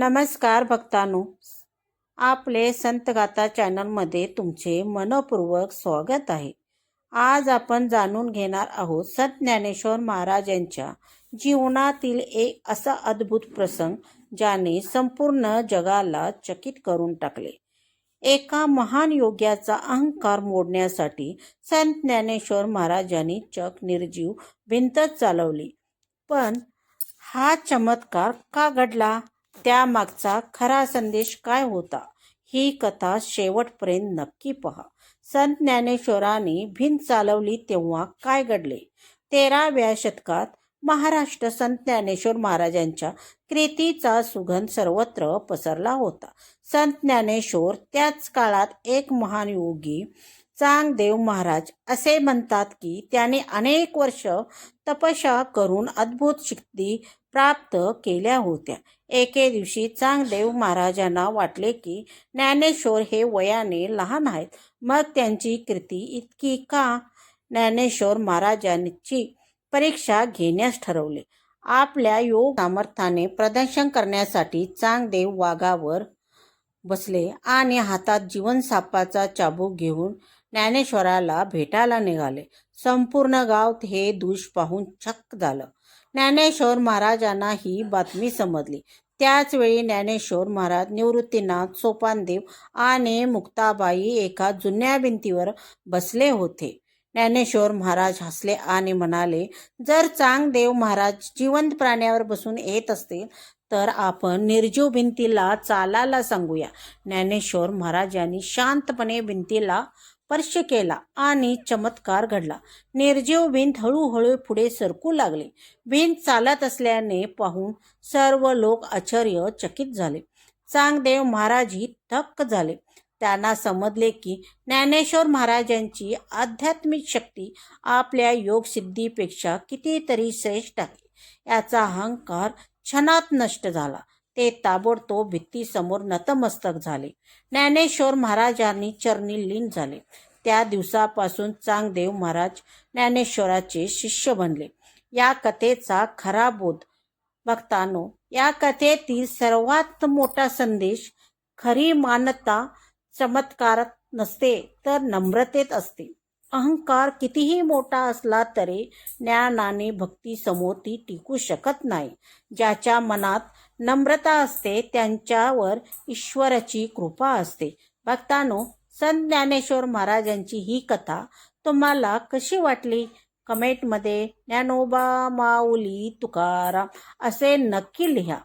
नमस्कार भक्तांनो, आपले संतगाथा चॅनलमध्ये तुमचे मनपूर्वक स्वागत आहे. आज आपण जाणून घेणार आहोत संत ज्ञानेश्वर महाराज यांच्या जीवनातील एक असा अद्भुत प्रसंग ज्याने संपूर्ण जगाला चकित करून टाकले. एका महान योग्याचा अहंकार मोडण्यासाठी संत ज्ञानेश्वर महाराजांनी चक निर्जीव भिंतच चालवली. पण हा चमत्कार का घडला, त्यामागचा खरा संदेश काय होता, ही कथा शेवटपर्यंत नक्की पहा. संत ज्ञानेश्वरांनी भिंत चालवली तेव्हा काय घडले? 13व्या शतकात महाराष्ट्र संत ज्ञानेश्वर महाराजांच्या कीर्तीचा सुगंध सर्वत्र पसरला होता. संत ज्ञानेश्वर त्याच काळात एक महान योगी चांगदेव महाराज. असे म्हणतात की त्याने अनेक वर्ष तपस्या करून अद्भुत सिद्धी प्राप्त केल्या होत्या. एके दिवशी चांगदेव महाराजांना वाटले की ज्ञानेश्वर हे वयाने लहान आहेत, मग त्यांची कीर्ती इतकी का? ज्ञानेश्वर महाराजांची परीक्षा घेण्यास ठरवले. आपल्या योग सामर्थ्याने प्रदर्शन करण्यासाठी चांगदेव वाघावर बसले आणि हातात जीवनसापाचा चाबूक घेऊन ज्ञानेश्वराला भेटायला निघाले. संपूर्ण गाव हे दृश्य पाहून चक्क झालं. ज्ञानेश्वर महाराजांना ही बातमी समजली. त्याच वेळी ज्ञानेश्वर महाराज, निवृत्तीनाथ, सोपानदेव आणि मुक्ताबाई एका जुन्या भिंतीवर बसले होते. ज्ञानेश्वर महाराज हसले आणि म्हणाले, जर चांगदेव महाराज जिवंत प्राण्यावर बसून येत असतील तर आपण निर्जीव भिंतीला चालायला सांगूया. ज्ञानेश्वर महाराजांनी शांतपणे भिंतीला स्पर्श केला आणि चमत्कार घडला. निर्जीव भिंत हळूहळू पुढे सरकू लागली. भिंत चालत असल्याने पाहून सर्व लोक आश्चर्यचकित झाले. चांगदेव महाराजही थक्क झाले. त्यांना समजले की ज्ञानेश्वर महाराजांची आध्यात्मिक शक्ती आपल्या योगसिद्धीपेक्षा कितीतरी श्रेष्ठ आहे. याचा अहंकार क्षणात नष्ट झाला. ते ताबडतोब भित्तीसमोर नतमस्तक झाले. ज्ञानेश्वर महाराजांनी चरणी लीन झाले. त्या दिवसापासून चांगदेव महाराज ज्ञानेश्वराचे शिष्य बनले. या कथेचा खरा बोध भक्तांनो, या कथेतील सर्वात मोठा संदेश, खरी मानता चमत्कारात नसते तर नम्रतेत असते. अहंकार कितीही मोठा असला तरी ज्ञान आणि भक्ती समोर ती टिकू शकत नाही. ज्याच्या मनात नम्रता असते त्यांच्यावर ईश्वराची कृपा असते. भक्तांनो, संत ज्ञानेश्वर महाराजांची ही कथा तुम्हाला कशी वाटली? कमेंटमध्ये ज्ञानोबा माऊली तुकाराम असे नक्की लिहा.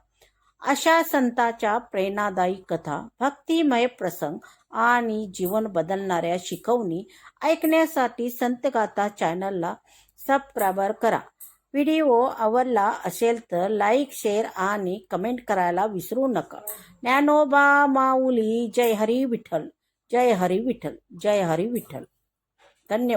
अशा संतांच्या प्रेरणादायी कथा, भक्तिमय प्रसंग आणि जीवन बदलणाऱ्या शिकवणी ऐकण्यासाठी संतगाथा चॅनलला सबस्क्राईब करा. व्हिडिओ आवडला असेल तर लाईक, शेअर आणि कमेंट करायला विसरू नका. ज्ञानोबा माऊली. जय हरी विठ्ठल, जय हरी विठ्ठल, जय हरी विठ्ठल. धन्यवाद.